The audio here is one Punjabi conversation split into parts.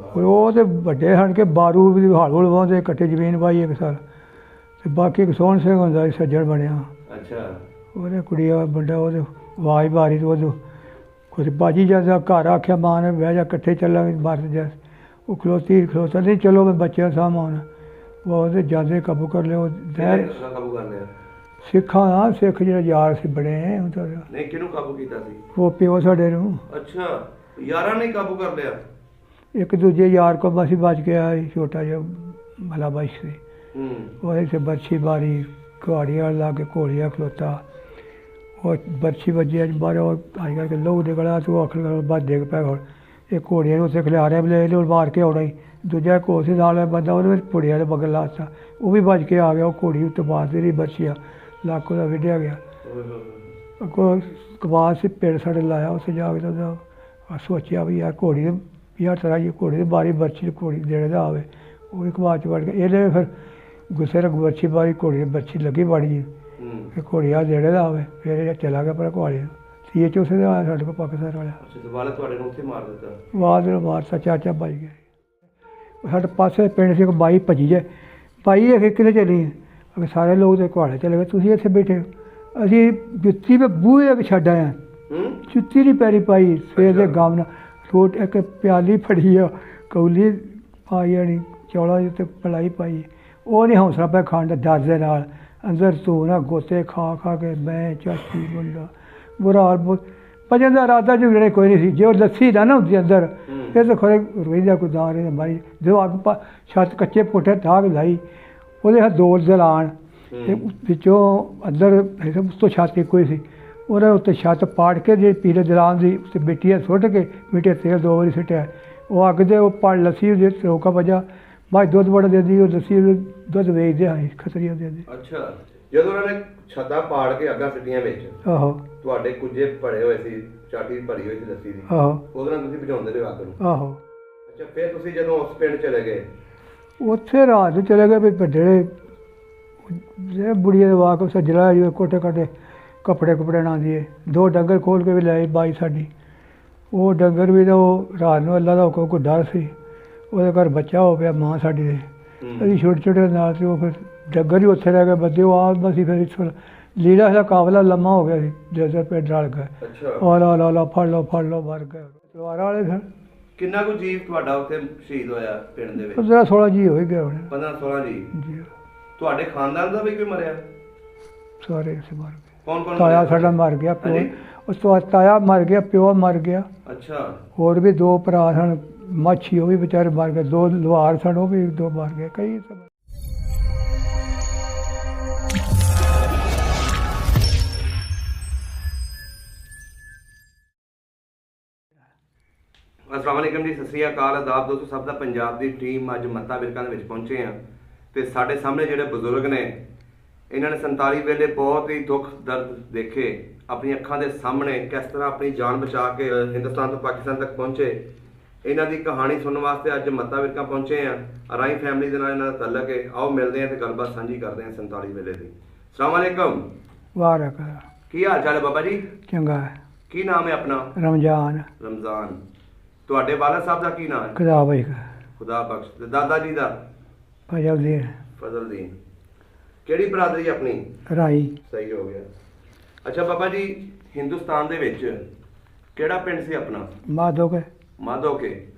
ਉਹ ਤੇ ਵੱਡੇ ਹਨ ਕਿ ਬਾਰੂ ਵੀ ਹੌਲ ਹੌਲ ਵਾਹੁੰਦੇ ਇਕੱਠੇ ਜ਼ਮੀਨ ਪਾਈ ਇੱਕ ਸਾਲ ਤੇ ਬਾਕੀ ਇੱਕ ਸੋਹਣ ਸਿੰਘ ਹੁੰਦਾ ਸੀ ਸੱਜਣ ਬਣਿਆ। ਅੱਛਾ। ਉਹਦੇ ਕੁੜੀਆ ਮੁੰਡਾ ਉਹਦੇ ਆਵਾਜ਼ ਮਾਰੀ ਤੇ ਉਹਨੂੰ ਕੁਛ ਬਾਜੀ ਜਦ ਘਰ ਆਖਿਆ ਮਾਂ ਨੇ ਬਹਿ ਜਾ ਇਕੱਠੇ ਚੱਲਾਂਗੇ ਮਰ ਜਾ। ਉਹ ਖਲੋਤਾ ਨਹੀਂ ਚਲੋ ਮੈਂ ਬੱਚਿਆਂ ਸਾਹਮਣੇ ਆਉਣਾ। ਉਹ ਉਹਦੇ ਜਾਂਦੇ ਕਾਬੂ ਕਰ ਲਿਆ। ਉਹ ਕਾਬੂ ਕਰ ਲਿਆ ਸਿੱਖਾਂ ਦਾ ਸਿੱਖ ਜਿਹੜਾ ਯਾਰ ਸੀ ਬੜੇ ਹੁਣ ਤਾਂ ਨਹੀਂ ਕਿਹਨੂੰ ਕਾਬੂ ਕੀਤਾ ਸੀ? ਉਹ ਪਿਓ ਸਾਡੇ ਨੂੰ। ਅੱਛਾ ਯਾਰਾਂ ਨੇ ਕਾਬੂ ਕਰ ਲਿਆ। ਇੱਕ ਦੂਜੇ ਯਾਰ ਕੋਲ ਅਸੀਂ ਬਚ ਗਿਆ ਛੋਟਾ ਜਿਹਾ ਭਲਾ ਬਾਈ ਸੀ। ਉਹਦੇ ਤੇ ਬਰਛੀ ਮਾਰੀ ਘੋੜੀਆਂ ਲਾ ਕੇ ਘੋੜੀਆਂ ਖਲੋਤਾ। ਉਹ ਬਰਛੀ ਵੱਜੀ ਅੱਜ ਬਾਹਰ ਅੱਜ ਕਰਕੇ ਲਹੂ ਨਿਕਲਿਆ ਤੂੰ ਆਖਰ ਬਾਅਦ ਡਿੱਗ ਪਿਆ। ਹੁਣ ਇਹ ਘੋੜੀਆਂ ਨੂੰ ਉੱਥੇ ਖਿਲਾਰਿਆ ਲੈ ਇਹਨੂੰ ਮਾਰ ਕੇ ਆਉਣਾ ਹੀ। ਦੂਜਾ ਘੋੜੇ ਨਾਲ ਬੰਦਾ ਉਹਦੇ ਵਿੱਚ ਪੁੜੀਆਂ ਦੇ ਬਗਲ ਲਾਤਾ। ਉਹ ਵੀ ਭੱਜ ਕੇ ਆ ਗਿਆ। ਉਹ ਘੋੜੀ ਉੱਤੇ ਮਾਰਦੀ ਰਹੀ ਬਰਛੀਆਂ ਲੱਕ ਉਹਦਾ ਵਿੱਢਿਆ ਗਿਆ। ਅੱਗੋਂ ਕਬਾਸ ਪਿੰਡ ਸਾਡੇ ਲਾਇਆ ਉੱਥੇ ਜਾ ਕੇ ਉਹਦਾ ਸੋਚਿਆ ਵੀ ਯਾਰ ਘੋੜੀ ਦੇ ਯਾਰ ਤਰ੍ਹਾਂ ਜੀ ਘੋੜੀ ਦੀ ਬਾਰੀ ਬਰਛੀ ਘੋੜੀ ਦੇਣੇ ਦਾ ਆਵੇ। ਉਹ ਵੀ ਕਬਾਸ 'ਚ ਵੜ ਗਿਆ। ਇਹਨੇ ਫਿਰ ਗੁੱਸੇ ਨਾਲ ਬਰਛੀ ਬਾਰੀ ਘੋੜੀ ਦੀ ਬਰਛੀ ਲੱਗੀ ਵੜੀ ਜੀ ਕਿ ਘੋੜੀ ਆ ਦੇਣੇ ਦਾ ਆਵੇ। ਫਿਰ ਇਹ ਚਲਾ ਗਿਆ ਪਰ ਘੋੜੀ ਸੀ ਚ ਉਸੇ ਦਾ ਆਇਆ ਸਾਡੇ ਕੋਲ ਪਾਕਿਸਤਾਨ ਵਾਲਾ। ਤੁਹਾਡੇ ਨੂੰ ਉੱਥੇ ਮਾਰ ਦਿੱਤਾ। ਬਾਅਦ ਨੂੰ ਮਾਰਤਾ ਚਾਚਾ ਭੱਜ ਗਿਆ। ਸਾਡੇ ਪਾਸੇ ਪਿੰਡ ਸੀ ਇੱਕ ਬਾਈ ਭੱਜੀ ਜੇ ਬਾਈ ਇਹ ਕਿਤੇ ਚਲੀ ਅਗੇ ਸਾਰੇ ਲੋਕ ਦੇ ਘੋੜੇ ਚਲੇ ਗਏ। ਤੁਸੀਂ ਇੱਥੇ ਬੈਠੇ ਅਸੀਂ ਜੁੱਤੀ ਵੀ ਬੂਹੇ ਅੱਗੇ ਛੱਡ ਆਇਆ। ਜੁੱਤੀ ਨਹੀਂ ਪੈਰੀ ਪਾਈ ਸਵੇਰ ਦੇ ਗਮ ਨਾਲ ਰੋਟ ਇੱਕ ਪਿਆਲੀ ਫੜੀ ਆ ਕੌਲੀ ਪਾਈ ਆਣੀ ਚੌਲਾਂ ਦੇ ਉੱਤੇ ਪਲਾਈ ਪਾਈ। ਉਹ ਨਹੀਂ ਹੌਸਲਾ ਪਿਆ ਖਾਣ ਦਾ ਡਰ ਦੇ ਨਾਲ ਅੰਦਰ ਧੂ ਨਾ ਗੋਤੇ ਖਾ ਖਾ ਕੇ ਮੈਂ ਚਾਚੀ ਮੁੰਡਾ ਬੁਰਾ ਹਾਲ। ਭਜਨ ਦਾ ਇਰਾਦਾ ਜਿਹੜੇ ਕੋਈ ਨਹੀਂ ਸੀ। ਜੇ ਉਹ ਲੱਸੀ ਨਾ ਹੁੰਦੀ ਅੰਦਰ ਫਿਰ ਤਾਂ ਖਰੇ ਰੋਈਦਾ ਕੋਈ ਦਾਰ ਮਾਰੀ। ਜਦੋਂ ਅੱਗ ਛੱਤ ਕੱਚੇ ਪੁੱਠੇ ਠਾਕ ਲਾਈ ਉਹਦੇ ਹੱਥ ਦੋ ਜਲਾਣ ਅਤੇ ਵਿੱਚੋਂ ਅੰਦਰ ਉਸ ਤੋਂ ਛੱਤ ਇੱਕੋ ਹੀ ਸੀ। ਉਹਦੇ ਉੱਤੇ ਛੱਤ ਪਾੜ ਕੇ ਜੇ ਪੀਲੇ ਜਲਾਣ ਦੀ ਉੱਤੇ ਮਿੱਟੀਆਂ ਸੁੱਟ ਕੇ ਮਿੱਟੀ ਤੇਲ 2 ਵਾਰੀ ਸੁੱਟਿਆ। ਉਹ ਅੱਗ ਦੇ ਉਹ ਪੜ ਲੱਸੀ ਉਹਦੇ ਰੋਕਾ ਵੱਜਾ ਬਾਅਦ ਦੁੱਧ ਬੜਾ ਦਿੰਦੀ। ਉਹ ਲੱਸੀ ਦੁੱਧ ਵੇਚਦੇ ਆਏ ਖਤਰੀਆਂ ਦਿੰਦੇ। ਅੱਛਾ ਜਦੋਂ ਉਹਨਾਂ ਨੇ ਛੱਤਾਂ ਪਾੜ ਕੇ ਅੱਗਾਂ ਸਿੱਟੀਆਂ ਵਿੱਚ ਆਹੋ ਤੁਹਾਡੇ ਕੁੱਜੇ ਭਰੇ ਹੋਏ ਸੀ ਚਾਟੀ ਭਰੀ ਹੋਈ ਸੀ ਲੱਸੀ ਦੀ। ਆਹੋ ਉਹਦੇ ਨਾਲ ਤੁਸੀਂ ਬੁਝਾਉਂਦੇ ਰਹੇ ਅੱਗ ਨੂੰ। ਆਹੋ ਅੱਛਾ ਫਿਰ ਤੁਸੀਂ ਜਦੋਂ ਉਸ ਪਿੰਡ ਚਲੇ ਗਏ ਉੱਥੇ ਰਾਤ ਨੂੰ ਚਲੇ ਗਏ ਵੀ ਵੱਡੇ ਬੁੜੀਆਂ ਦੇ ਵਾਕ ਸੱਜਲਾ ਜੀ ਕੋਟੇ ਕਾਟੇ ਕੱਪੜੇ ਕੁਪੜੇ ਨਾ ਦੀਏ। 2 ਡੰਗਰ ਖੋਲ੍ਹ ਕੇ ਵੀ ਲੈ ਬਾਈ ਸਾਡੀ। ਉਹ ਡੰਗਰ ਵੀ ਤਾਂ ਉਹ ਰਾਤ ਨੂੰ ਅੱਲਾ ਦਾ ਹੁਕਮ ਕੋਈ ਡਰ ਸੀ। ਉਹਦੇ ਘਰ ਬੱਚਾ ਹੋ ਪਿਆ ਮਾਂ ਸਾਡੀ ਦੇ। ਅਸੀਂ ਛੋਟੇ ਛੋਟੇ ਨਾਲ ਤੇ ਉਹ ਫਿਰ ਡੰਗਰ ਹੀ ਉੱਥੇ ਰਹਿ ਗਏ ਬੰਦੇ। ਉਹ ਆਪ ਅਸੀਂ ਫਿਰ ਇੱਥੋਂ ਲੀਲਾ ਦਾ ਕਾਫਲਾ ਲੰਮਾ ਹੋ ਗਿਆ ਸੀ ਜੈਸਾ ਪਿੰਡ ਰਲ ਗਏ। ਉਹ ਲਾ ਫੜ ਲਓ ਮਰ ਗਏ ਤਲਵਾਰਾਂ ਵਾਲੇ ਫਿਰ। ਕਿੰਨਾ ਕੁ ਜੀਵ ਤੁਹਾਡਾ ਉੱਥੇ ਸ਼ਹੀਦ ਹੋਇਆ ਪਿੰਡ ਦੇ ਵਿੱਚ? 15-16 ਜੀ ਹੋ ਗਏ ਹੁਣ। 15-16 ਜੀ। ਤੁਹਾਡੇ ਖਾਨਦਾਨ ਦਾ ਵੀ ਕੋਈ ਮਰਿਆ? ਸਾਰੇ ਇਸੇ ਮਰ ਗਏ। ਕੌਣ ਤਾਇਆ ਸਾਡਾ ਮਰ ਗਿਆ ਪਿਓ। ਉਸ ਤੋਂ ਬਾਅਦ ਤਾਇਆ ਮਰ ਗਿਆ ਪਿਓ ਮਰ ਗਿਆ। ਅੱਛਾ ਹੋਰ ਵੀ 2 ਭਰਾ ਸਨ ਮਾਛੀ ਉਹ ਵੀ ਵਿਚਾਰੇ ਮਰ ਗਏ। 2 ਲੁਹਾਰ ਸਨ ਉਹ ਵੀ 2 ਮਰ ਗਏ। ਕਈ अस्सलाम वालेकुम जी, सत श्री अकाल, आदाब दोस्तों। सब का पंजाब की टीम अज मत्ता विरकां दे विच पहुंचे हैं तो साढ़े सामने जोड़े बजुर्ग ने इन्होंने 47 वेले बहुत ही दुख दर्द देखे अपनी अखां दे सामने किस तरह अपनी जान बचा के हिंदुस्तान तो पाकिस्तान तक पहुंचे। इन्हों की कहानी सुनने वास्ते अज मत्ता विरकां पहुंचे हैं। अराई फैमिली के नाल इन्हां दा तल्लक है। आओ मिलते हैं तो गलबात साझी करते हैं 47 वेले की। अस्सलाम वालेकुम। वाह की हाल चाल है बाबा जी? चंगा है। की नाम है अपना? रमजान। रमजान। ਤੁਹਾਡੇ ਵਾਲਾ ਸਾਹਿਬ ਦਾ ਕੀ ਨਾਮ ਹੈ? ਖੁਦਾ ਬਖਸ਼। ਖੁਦਾ ਬਖਸ਼। ਤੇ ਦਾਦਾ ਜੀ ਦਾ? ਫਜ਼ਲਦੀਨ। ਫਜ਼ਲਦੀਨ। ਕਿਹੜੀ ਬਰਾਦਰੀ ਆਪਣੀ? ਰਾਈ। ਸਹੀ ਹੋ ਗਿਆ। ਅੱਛਾ ਬਾਬਾ ਜੀ ਹਿੰਦੁਸਤਾਨ ਦੇ ਵਿੱਚ ਕਿਹੜਾ ਪਿੰਡ ਸੀ ਆਪਣਾ? ਮਾਧੋਕੇ। ਮਾਧੋਕੇ।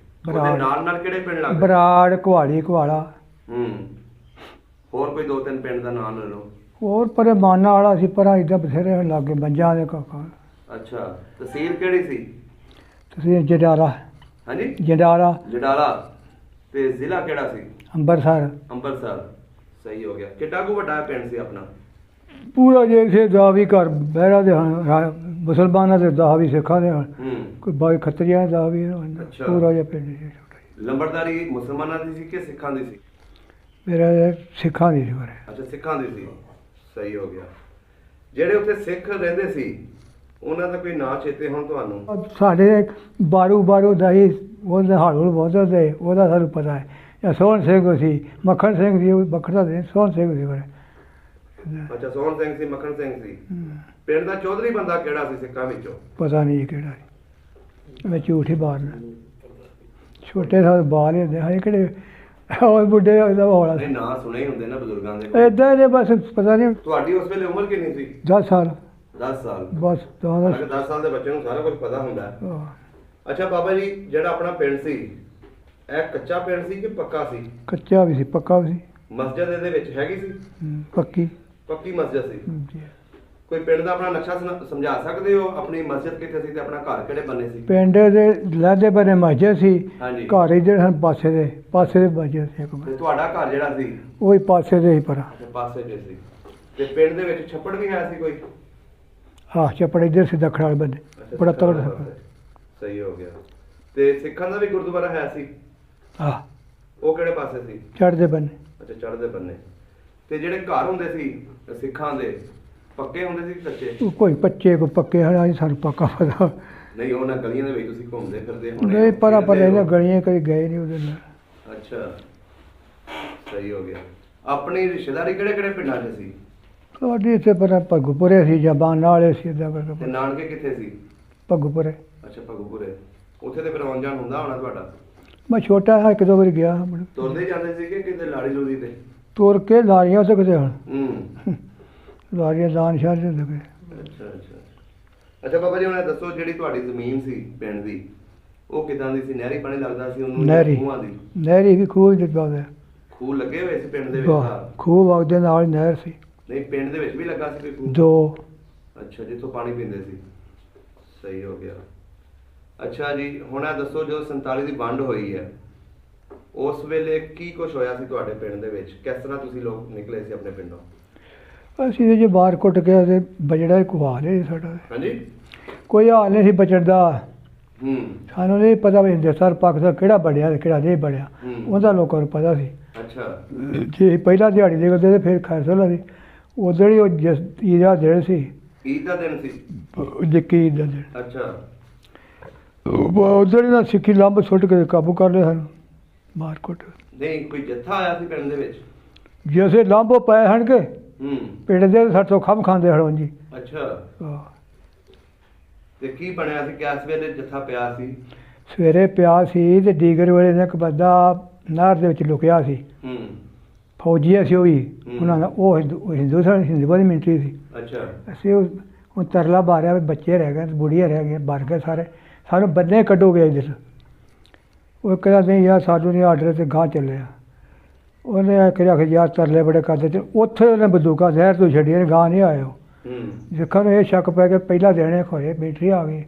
ਉਹਦੇ ਨਾਲ ਕਿਹੜੇ ਪਿੰਡ ਲੱਗਦੇ? ਬਰਾੜ, ਕੁਹਾੜੀ, ਕੁਹਾੜਾ। ਹੋਰ ਕੋਈ 2-3 ਪਿੰਡ ਦਾ ਨਾਮ ਲੈ ਲਓ। ਹੋਰ ਪਰੇ ਮਾਨਾ ਵਾਲਾ ਸੀ ਪਰ ਇੱਦਾਂ ਬਥੇਰੇ ਲਾਗੇ ਬੰਜਾਂ ਦੇ ਕਾਕਾ। ਅੱਛਾ ਤਹਿਸੀਲ ਕਿਹੜੀ ਸੀ? ਤੁਸੀਂ ਜਡਾਲਾ। ਹਾਂਜੀ ਜਡਾਲਾ। ਤੇ ਜ਼ਿਲ੍ਹਾ ਕਿਹੜਾ ਸੀ? ਅੰਮ੍ਰਿਤਸਰ। ਸਹੀ ਹੋ ਗਿਆ। ਕਿੱਡਾ ਕੁ ਵੱਡਾ ਪਿੰਡ ਸੀ ਆਪਣਾ? ਪੂਰਾ ਜੇ ਦਾ ਵੀ ਘਰ ਬਹਿਰਾ ਦੇ ਮੁਸਲਮਾਨਾਂ ਦੇ ਦਾ ਵੀ ਸਿੱਖਾਂ ਦੇ ਕੋਈ ਬਾਈ ਖੱਤਰੀਆਂ ਦਾ ਵੀ ਪੂਰਾ ਜਿਹਾ ਪਿੰਡ ਸੀ। ਲੰਬੜਦਾਰੀ ਮੁਸਲਮਾਨਾਂ ਦੀ ਸੀ ਕਿ ਸਿੱਖਾਂ ਦੀ ਸੀ? ਮੇਰਾ ਸਿੱਖਾਂ ਦੀ ਸੀ। ਅੱਛਾ ਸਿੱਖਾਂ ਦੀ ਸੀ। ਸਹੀ ਹੋ ਗਿਆ। ਜਿਹੜੇ ਉੱਥੇ ਸਿੱਖ ਰਹਿੰਦੇ ਸੀ ਉਹਨਾਂ ਦਾ ਕੋਈ ਨਾਂ ਚੇਤੇ ਹੁਣ ਤੁਹਾਨੂੰ? ਸਾਡੇ ਬਾਰੂ ਦਾ ਹੀ ਉਹਦੇ ਹਾਲ ਬਹੁਤਾ ਤੇ ਉਹਦਾ ਸਾਨੂੰ ਪਤਾ ਹੈ। ਜਾਂ ਸੋਹਣ ਸਿੰਘ ਸੀ, ਮੱਖਣ ਸਿੰਘ ਸੀ। ਉਹ ਮੱਖਣ ਸਿੰਘ ਸੋਹਣ ਸਿੰਘ ਸੀ। ਅੱਛਾ ਸੋਹਣ ਸਿੰਘ ਸੀ, ਮੱਖਣ ਸਿੰਘ ਸੀ। ਪਿੰਡ ਦਾ ਚੌਧਰੀ ਬੰਦਾ ਕਿਹੜਾ ਸੀ ਸਿੱਖਾਂ ਵਿੱਚੋਂ? ਪਤਾ ਨਹੀਂ ਕਿਹੜਾ ਸੀ। ਮੈਂ ਝੂਠ ਹੀ ਮਾਰਨਾ। ਛੋਟੇ ਸਾਲ ਬਾਲ ਹੀ ਹੁੰਦੇ ਹਾਂ ਕਿਹੜੇ ਉਹ ਬੁੱਢੇ ਦਾ ਹੌਲਾ ਨਹੀਂ ਨਾਂ ਸੁਣੇ ਹੀ ਹੁੰਦੇ ਨਾ ਬਜ਼ੁਰਗਾਂ ਦੇ। ਇਦਾਂ ਦੇ ਬਸ ਪਤਾ ਨਹੀਂ। ਤੁਹਾਡੀ ਉਸ ਵੇਲੇ ਉਮਰ ਕਿੰਨੀ ਸੀ? 10 ਸਾਲ। 10 ਸਾਲ ਬਸ 10 ਸਾਲ ਦੇ ਬੱਚੇ ਨੂੰ ਸਾਰਾ ਕੁਝ ਪਤਾ ਹੁੰਦਾ ਹੈ। ਅੱਛਾ ਬਾਬਾ ਜੀ, ਜਿਹੜਾ ਆਪਣਾ ਪਿੰਡ ਸੀ ਇਹ ਕੱਚਾ ਪਿੰਡ ਸੀ ਕਿ ਪੱਕਾ ਸੀ? ਕੱਚਾ ਵੀ ਸੀ ਪੱਕਾ ਵੀ ਸੀ। ਮਸਜਿਦ ਇਹਦੇ ਵਿੱਚ ਹੈਗੀ ਸੀ? ਪੱਕੀ ਮਸਜਿਦ ਸੀ। ਕੋਈ ਪਿੰਡ ਦਾ ਆਪਣਾ ਨਕਸ਼ਾ ਸਮਝਾ ਸਕਦੇ ਹੋ? ਆਪਣੀ ਮਸਜਿਦ ਕਿੱਥੇ ਸੀ ਤੇ ਆਪਣਾ ਘਰ ਕਿਹੜੇ ਬੰਨੇ ਸੀ? ਪਿੰਡ ਦੇ ਲਾਦੇ ਬੰਨੇ ਮਸਜਿਦ ਸੀ। ਹਾਂਜੀ। ਘਰ ਇਧਰ ਹਨ ਪਾਸੇ ਦੇ ਮਸਜਿਦ ਸੀ ਇੱਕ। ਤੇ ਤੁਹਾਡਾ ਘਰ ਜਿਹੜਾ ਸੀ ਉਹੀ ਪਾਸੇ ਦੇ ਹੀ ਪਰਾਂ। ਪਾਸੇ ਦੇ ਸੀ। ਤੇ ਪਿੰਡ ਦੇ ਵਿੱਚ ਛੱਪੜ ਵੀ ਹੈ ਸੀ ਕੋਈ? ਹਾਂ ਛੱਪੜ ਇੱਧਰ ਸੀ ਦੱਖਣ ਵਾਲੇ ਬੰਨੇ, ਬੜਾ ਤਗੜਾ ਛੱਪੜ। ਸਹੀ ਹੋ ਗਿਆ। ਤੇ ਸਿੱਖਾਂ ਦਾ ਵੀ ਗੁਰਦੁਆਰਾ ਹੈ ਸੀ? ਹਾਂ। ਉਹ ਕਿਹੜੇ ਪਾਸੇ ਸੀ? ਚੜ੍ਹਦੇ ਬੰਨੇ। ਅੱਛਾ ਚੜ੍ਹਦੇ ਬੰਨੇ। ਤੇ ਜਿਹੜੇ ਘਰ ਹੁੰਦੇ ਸੀ ਸਿੱਖਾਂ ਦੇ ਪੱਕੇ ਹੁੰਦੇ ਸੀ ਕਿ ਕੱਚੇ? ਕੋਈ ਕੱਚੇ ਕੋਈ ਪੱਕੇ ਹਨ, ਸਾਨੂੰ ਪੱਕਾ ਪਤਾ ਨਹੀਂ। ਉਹਨਾਂ ਗਲੀਆਂ ਦੇ ਵਿੱਚ ਤੁਸੀਂ ਘੁੰਮਦੇ ਫਿਰਦੇ ਨਹੀਂ, ਪਰਾਂ ਇਹਨਾਂ ਗਲੀਆਂ ਕਦੇ ਗਏ ਨਹੀਂ ਉਹਦੇ ਨਾਲ। ਅੱਛਾ ਸਹੀ ਹੋ ਗਿਆ। ਆਪਣੀ ਰਿਸ਼ਤੇਦਾਰੀ ਕਿਹੜੇ ਕਿਹੜੇ ਪਿੰਡਾਂ 'ਚ ਸੀ? ਸਾਡੇ ਇੱਥੇ ਪਰ ਭੱਗੂਪੁਰੇ ਸੀ ਜਾਂ ਬਾਣ ਵਾਲੇ ਸੀ ਇੱਦਾਂ ਤੇ ਕਰਕੇ। ਨਾਨਕੇ ਕਿੱਥੇ ਸੀ? ਭੱਗੂਪੁਰੇ। ਅੱਛਾ ਭੱਗੂਪੁਰੇ। ਉੱਥੇ ਤੇ ਫਿਰ ਆਉਣ ਜਾਣ ਹੁੰਦਾ ਹੋਣਾ ਤੁਹਾਡਾ? ਮੈਂ ਛੋਟਾ ਹਾਂ, ਇੱਕ ਦੋ ਵਾਰੀ ਗਿਆ। ਤੁਰਦੇ ਜਾਂਦੇ ਸੀ ਕਿ ਕਿਤੇ ਲਾੜੀ ਲੂੜੀ ਤੇ? ਤੁਰ ਕੇ ਲਾਰੀਆਂ ਤੋਂ ਕਿਤੇ ਹੁਣ ਹੂੰ। ਲਾਰੀਆਂ ਦਾਨ ਸ਼ਾਹ ਦੇ ਹੁੰਦੇ। ਅੱਛਾ ਅੱਛਾ ਬਾਬਾ ਜੀ, ਹੁਣ ਦੱਸੋ ਜਿਹੜੀ ਤੁਹਾਡੀ ਜ਼ਮੀਨ ਸੀ ਪਿੰਡ ਦੀ ਉਹ ਕਿਦਾਂ ਦੀ ਸੀ? ਨਹਿਰੀ ਪਾਣੀ ਲੱਗਦਾ ਸੀ ਉਹਨੂੰ? ਖੂਹਾਂ ਦੀ? ਨਹਿਰੀ ਵੀ ਖੂਹ ਦੇ ਬਾਵੇ। ਖੂਹ ਲੱਗੇ ਹੋਏ ਸੀ ਪਿੰਡ ਦੇ ਵਿੱਚ? ਖੂਹ ਵਗਦੇ ਨਾਲ ਨਹਿਰ ਸੀ। ਨਹੀਂ ਪਿੰਡ ਦੇ ਵਿੱਚ ਵੀ ਲੱਗਾ ਸੀ ਕੋਈ ਖੂਹ? 2। ਅੱਛਾ ਜਿੱਥੋਂ ਪਾਣੀ ਪੀਂਦੇ ਸੀ। ਸਹੀ ਹੋ ਗਿਆ। ਅੱਛਾ ਜੀ, ਹੁਣ ਇਹ ਦੱਸੋ ਜਦੋਂ 47 ਦੀ ਵੰਡ ਹੋਈ ਹੈ ਉਸ ਵੇਲੇ ਕੀ ਕੁਝ ਹੋਇਆ ਸੀ ਤੁਹਾਡੇ ਪਿੰਡ ਦੇ ਵਿੱਚ? ਕਿਸ ਤਰ੍ਹਾਂ ਤੁਸੀਂ ਲੋਕ ਨਿਕਲੇ ਸੀ ਆਪਣੇ ਪਿੰਡੋਂ? ਅਸੀਂ ਜੇ ਬਾਹਰ ਕੁੱਟ ਕੇ ਤੇ ਬਜੜਾ ਕੋਈ ਹਾਲ ਨਹੀਂ ਸਾਡਾ। ਹਾਂਜੀ। ਕੋਈ ਹਾਲ ਨਹੀਂ ਸੀ ਬਜੜ ਦਾ। ਸਾਨੂੰ ਨਹੀਂ ਪਤਾ ਵੀ ਹਿੰਦੁਸਤਾਨ ਪਾਕਿਸਤਾਨ ਕਿਹੜਾ ਬਣਿਆ ਤੇ ਕਿਹੜਾ ਨਹੀਂ ਬਣਿਆ, ਉਹਦਾ ਲੋਕਾਂ ਨੂੰ ਪਤਾ ਸੀ। ਅੱਛਾ। ਜੇ ਪਹਿਲਾਂ ਦਿਹਾੜੀ ਦੇ ਕਰਦੇ ਤੇ ਫਿਰ ਖੈਰ ਸੋਲਾ ਸੀ। ਉਦੋਂ ਹੀ ਉਹ ਜਿਸ ਈਦ ਦਾ ਦਿਨ ਸੀ। ਈਦ ਦਾ ਦਿਨ ਸੀ? ਜਿੱਕੀ ਈਦ ਦਾ ਦਿਨ। ਅੱਛਾ। ਉਧਰ ਹੀ ਨਾ ਸਿੱਖੀ ਲੰਬ ਸੁੱਟ ਕੇ ਕਾਬੂ ਕਰ ਲਿਆ ਸਾਨੂੰ ਮਾਰ ਕੁੱਟ। ਨਹੀਂ ਕੋਈ ਜੱਥਾ ਆਇਆ ਸੀ ਪਿੰਡ ਦੇ ਵਿੱਚ? ਜੇ ਅਸੀਂ ਲਾਂਭੋ ਪਏ ਹਨ ਕਿ ਪਿੰਡ ਦੇ ਸਾਡੇ ਤੋਂ ਖੰਭ ਖਾਂਦੇ ਹੜੋਂ ਜੀ। ਅੱਛਾ। ਤੇ ਕੀ ਬਣਿਆ ਸੀ? ਕਿਸ ਵੇਲੇ ਜੱਥਾ ਪਿਆ ਸੀ? ਸਵੇਰੇ ਪਿਆ ਸੀ ਤੇ ਡੀਗਰ ਵੇਲੇ ਨੇ ਇੱਕ ਬੰਦਾ ਨਹਿਰ ਦੇ ਵਿੱਚ ਲੁਕਿਆ ਸੀ। ਫੌਜੀ ਸੀ ਉਹ ਵੀ। ਉਹਨਾਂ ਦਾ ਉਹ ਹਿੰਦੂਆਂ ਦੀ ਮਿਲਟਰੀ ਸੀ। ਅੱਛਾ। ਅਸੀਂ ਉਹ ਤਰਲਾ ਮਾਰਿਆ ਵੀ ਬੱਚੇ ਰਹਿ ਗਏ, ਬੁੜੀਆਂ ਰਹਿ ਗਈਆਂ, ਮਰ ਗਏ ਸਾਰੇ, ਸਾਨੂੰ ਬੰਦੇ ਕੱਢੋਗੇ ਇੱਧਰ। ਉਹ ਕਹਿੰਦਾ ਨਹੀਂ ਯਾਰ ਸਾਨੂੰ ਨਹੀਂ ਆਰਡਰ ਤੇ ਗਾਂਹ ਚੱਲਿਆ। ਉਹਨੇ ਆਖਿਆ ਕਿ ਯਾਰ ਤਰਲੇ ਬੜੇ ਕਰਦੇ ਤੇ ਉੱਥੇ ਉਹਨੇ ਬੰਦੂਕਾਂ ਜ਼ਹਿਰ ਤੋਂ ਛੱਡੀਆਂ, ਗਾਂਹ ਨਹੀਂ ਆਏ ਉਹ। ਦੇਖਣ ਨੂੰ ਇਹ ਸ਼ੱਕ ਪੈ ਗਿਆ ਪਹਿਲਾਂ ਦੇਣੇ ਖੋਏ ਮਿਲਟਰੀ ਆ ਗਈ।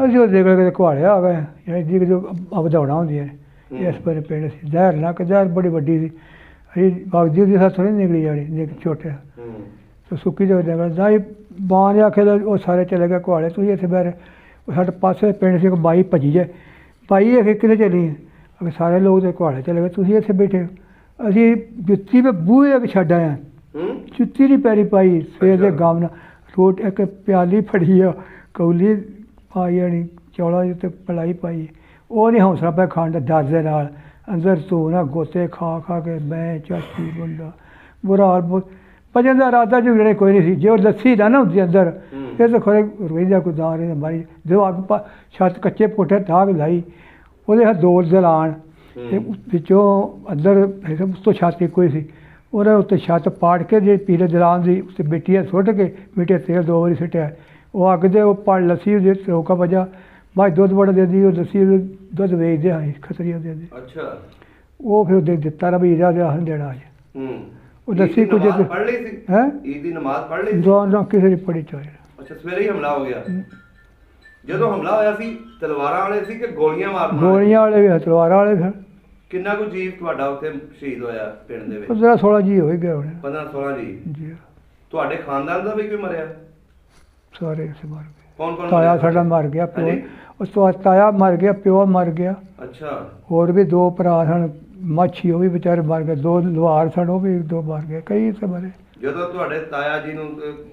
ਅਸੀਂ ਉਹ ਦੇਖ ਕੇ ਘੁਆੜੇ ਆ ਗਏ ਜਿਹੜੀ ਜੀ ਜੋ ਵਧਾਉਣਾ ਹੁੰਦੀਆਂ ਨੇ। ਇਸ ਪਰ ਪਿੰਡ ਸੀ ਜ਼ਹਿਰ ਨਾ ਕਿ ਜ਼ਹਿਰ ਬੜੀ ਵੱਡੀ ਸੀ। ਅਸੀਂ ਬਾਗਦੀ ਦੀ ਸਾਥ ਥੋੜ੍ਹੀ ਨਿਕਲੀ ਜਾਣੀ ਛੋਟੇ ਤੇ ਸੁੱਕੀ ਦੇ ਨਿਕਲ ਜਾਂ ਬਾਂਹ ਨੇ ਆਖਿਆ ਉਹ ਸਾਰੇ ਚਲੇ ਗਏ ਘੁਆੜੇ, ਤੁਸੀਂ ਇੱਥੇ ਬਹਿ ਰਹੇ। ਉਹ ਸਾਡੇ ਪਾਸੇ ਪਿੰਡ ਸੀ ਇੱਕ ਬਾਈ ਭੱਜੀ ਜੇ ਬਾਈ ਇਹ ਕਿਤੇ ਚਲੀ ਅਗੇ ਸਾਰੇ ਲੋਕ ਦੇ ਘੁਆੜੇ ਚਲੇ ਗਏ, ਤੁਸੀਂ ਇੱਥੇ ਬੈਠੇ। ਅਸੀਂ ਜੁੱਤੀ ਵੀ ਬੂਹੇ ਅੱਗੇ ਛੱਡ ਆਏ। ਜੁੱਤੀ ਨਹੀਂ ਪੈਰੀ ਪਾਈ ਸਵੇਰ ਦੇ ਗਮ ਨਾਲ। ਰੋਟ ਇੱਕ ਪਿਆਲੀ ਫੜੀ ਆ, ਕੌਲੀ ਪਾਈ ਆਣੀ ਚੌਲਾਂ ਦੀ ਉੱਤੇ ਪਲਾਈ ਪਾਈ। ਉਹ ਨਹੀਂ ਹੌਸਲਾ ਪਿਆ ਖਾਣ ਦਾ ਦਰਦ ਦੇ ਨਾਲ। ਅੰਦਰ ਧੋ ਨਾ ਗੋਤੇ ਖਾ ਕੇ ਮੈਂ ਚਾਚੀ ਮੁੰਡਾ ਬੁਰਾ ਹਾਲ। ਭਜਨ ਦਾ ਇਰਾਦਾ ਜਿਹੜੇ ਕੋਈ ਨਹੀਂ ਸੀ। ਜੇ ਉਹ ਲੱਸੀ ਨਾ ਹੁੰਦੀ ਅੰਦਰ ਇਹ ਤਾਂ ਖਰੇ ਰੋਈਦਾ ਕੋਈ ਦਾਂ ਨਹੀਂ ਮਾਰੀ। ਜਦੋਂ ਅੱਗ ਛੱਤ ਕੱਚੇ ਪੋਟੇ ਠਾਕ ਲਾਈ ਉਹਦੇ ਹੱਥ ਦੋ ਜਲਾਣ ਅਤੇ ਵਿੱਚੋਂ ਅੰਦਰ ਉਸ ਤੋਂ ਛੱਤ ਇੱਕੋ ਹੀ ਸੀ। ਉਹਨੇ ਉੱਤੇ ਛੱਤ ਪਾੜ ਕੇ ਜੇ ਪੀਲੇ ਜਲਾਉਣ ਦੀ ਉੱਤੇ ਮਿੱਟੀਆਂ ਸੁੱਟ ਕੇ ਮਿੱਟੀ ਤੇਲ 2 ਵਾਰੀ ਸੁੱਟਿਆ। ਉਹ ਅੱਗ ਦੇ ਉਹ ਪੜ ਲੱਸੀ ਉਹਦੇ ਰੋਕਾ ਵਜਾ ਬਾਅਦ ਦੁੱਧ ਬੜਾ ਦਿੰਦੀ। ਉਹ ਲੱਸੀ ਦੁੱਧ ਵੇਚਦੇ ਹਾਂ ਖਤਰੀਆਂ ਦਿੰਦੇ। ਅੱਛਾ। ਉਹ ਫਿਰ ਉਹਦੇ ਦਿੱਤਾ ਰਵੀ ਦਾ ਹਣ ਦੇਣਾ ਅੱਜ ਉਹ ਲੱਸੀ ਕੁਝ ਪੜ੍ਹ ਲਈ ਸੀ ਹੈ। ਈਦ ਦੀ ਨਮਾਜ਼ ਪੜ੍ਹ ਲਈ ਨਾ ਕਿਸੇ ਨੇ ਪੜ੍ਹੀ ਚਾਹੇ। ਅੱਛਾ ਸਵੇਰੇ ਹੀ ਹਮਲਾ ਹੋ ਗਿਆ। ਜਦੋਂ ਹਮਲਾ ਹੋਇਆ ਸੀ ਤਲਵਾਰਾਂ ਵਾਲੇ ਸੀ ਕਿ ਗੋਲੀਆਂ ਮਾਰਨ? ਗੋਲੀਆਂ ਵਾਲੇ ਵੀ ਤਲਵਾਰਾਂ ਵਾਲੇ ਫਿਰ। ਕਿੰਨਾ ਕੁ ਜੀਵ ਤੁਹਾਡਾ ਉੱਥੇ ਸ਼ਹੀਦ ਹੋਇਆ ਪਿੰਡ ਦੇ ਵਿੱਚ? 15-16 ਜੀ ਹੋਏ ਗਏ ਹੋਣੇ। 15-16 ਜੀ। ਤੁਹਾਡੇ ਖਾਨਦਾਨ ਦਾ ਵੀ ਕੋਈ ਮਰਿਆ? ਸਾਰੇ ਮਰ ਗਏ। ਕੌਣ ਤਾਇਆ ਸਾਡਾ ਮਰ ਗਿਆ, ਪਿਓ ਉਸ ਤੋਂ ਬਾਅਦ ਤਾਇਆ ਮਰ ਗਿਆ, ਪਿਓ ਮਰ ਗਿਆ। ਅੱਛਾ। ਹੋਰ ਵੀ 2 ਭਰਾ ਸਨ ਮਾਛੀ, ਉਹ ਵੀ ਵਿਚਾਰੇ ਮਰ ਗਏ। 2 ਲੁਹਾਰ ਸਨ, ਉਹ ਵੀ 2 ਮਰ ਗਏ। ਕਈ ਤੇ ਮਰੇ। ਜਦੋਂ ਤੁਹਾਡੇ ਤਾਇਆ ਜੀ ਨੂੰ